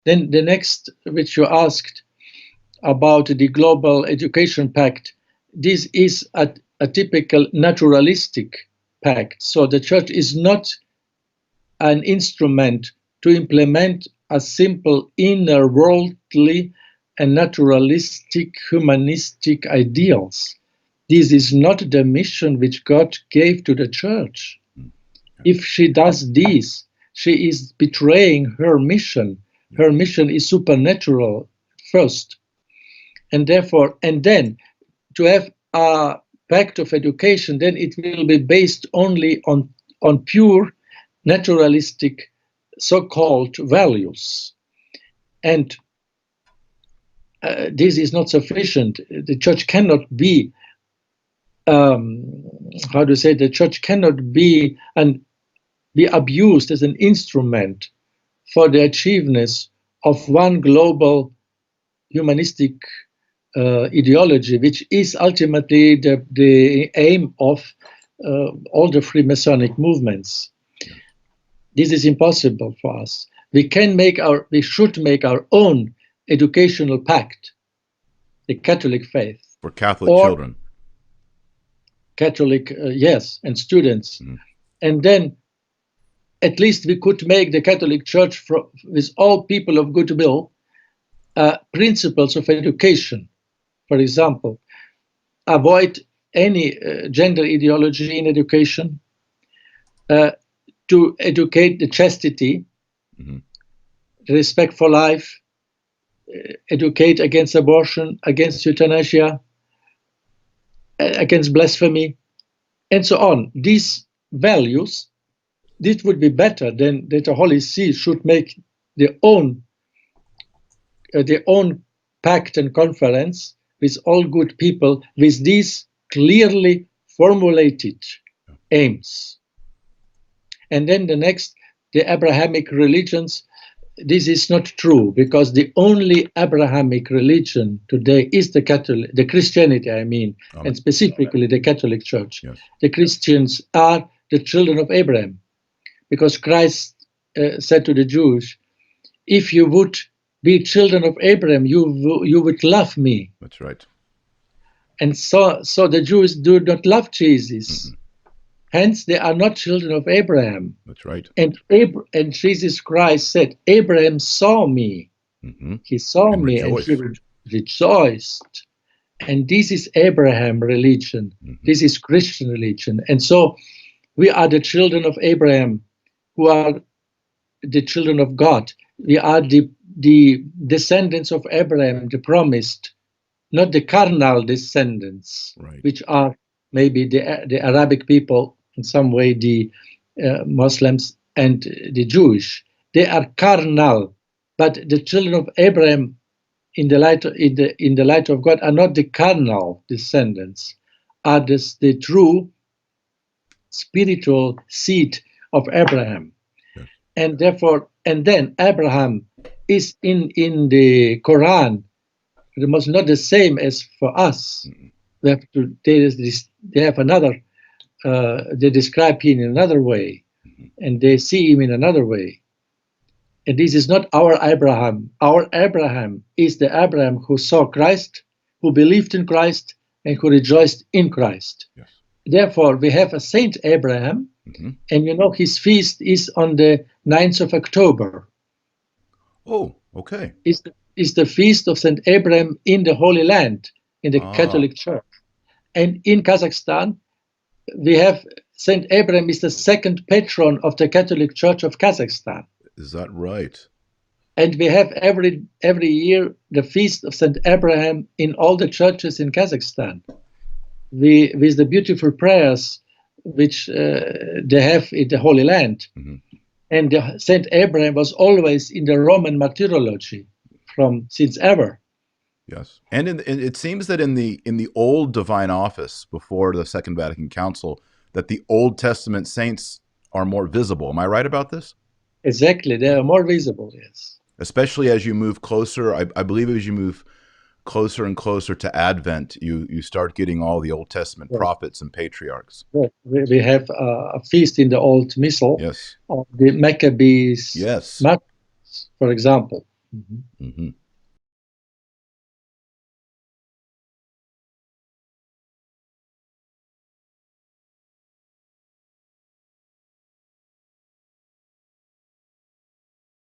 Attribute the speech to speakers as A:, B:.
A: Then the next, which you asked about the Global Education Pact, this is a typical naturalistic pact. So the church is not an instrument to implement a simple inner worldly and naturalistic humanistic ideals. This is not the mission which God gave to the church. If she does this, she is betraying her mission. Her mission is supernatural first. And therefore, and then to have a pact of education, then it will be based only on pure naturalistic so-called values. And this is not sufficient. The church cannot be, how to say, the church cannot be be abused as an instrument for the achievements of one global humanistic ideology, which is ultimately the aim of all the Freemasonic movements. This is impossible for us. We should make our own educational pact, the Catholic faith.
B: For Catholic children.
A: Catholic, yes, and students. And then at least we could make the Catholic Church, with all people of goodwill, principles of education. For example, avoid any gender ideology in education, to educate the chastity, the respect for life, educate against abortion, against euthanasia, against blasphemy, and so on. These values, this would be better than that the Holy See should make their own pact and conference with all good people with these clearly formulated aims. And then the next, the Abrahamic religions. This is not true, because the only Abrahamic religion today is the Christianity, I mean, and specifically the Catholic Church.
B: Yes.
A: The Christians are the children of Abraham, because Christ said to the Jews, if you would be children of Abraham, you would love me.
B: That's right.
A: And so the Jews do not love Jesus. Hence, they are not children of Abraham.
B: That's right.
A: And Jesus Christ said, Abraham saw me. He saw
B: And
A: me
B: rejoiced.
A: and he rejoiced. And this is Abraham religion. This is Christian religion. And so we are the children of Abraham, who are the children of God. We are the descendants of Abraham, the promised, not the carnal descendants,
B: Right.
A: which are maybe the Arabic people, in some way the Muslims and the Jewish. They are carnal, but the children of Abraham, in the light of God, are not the carnal descendants, are the true spiritual seed of Abraham.
B: Yes.
A: And therefore, and then Abraham is in the Quran, it was not the same as for us. We have to, they have another, they describe him in another way, and they see him in another way. And this is not our Abraham. Our Abraham is the Abraham who saw Christ, who believed in Christ, and who rejoiced in Christ.
B: Yes.
A: Therefore, we have a Saint Abraham, and you know his feast is on the 9th of October.
B: Oh, okay.
A: Is the feast of Saint Abraham in the Holy Land, in the Catholic Church. And in Kazakhstan, we have Saint Abraham is the second patron of the Catholic Church of Kazakhstan.
B: Is that right?
A: And we have every year the feast of Saint Abraham in all the churches in Kazakhstan. With the beautiful prayers which they have in the Holy Land. And Saint Abraham was always in the Roman martyrology since ever.
B: Yes, and it seems that in the old divine office before the Second Vatican Council, that the Old Testament saints are more visible. Am I right about this?
A: Exactly, they are more visible. Yes.
B: Especially as you move closer, I believe as you move closer and closer to Advent, you start getting all the Old Testament prophets and patriarchs.
A: We have a feast in the Old Missal.
B: Yes.
A: Of the Maccabees.
B: Yes.
A: For example. Mhm.
B: Hmm.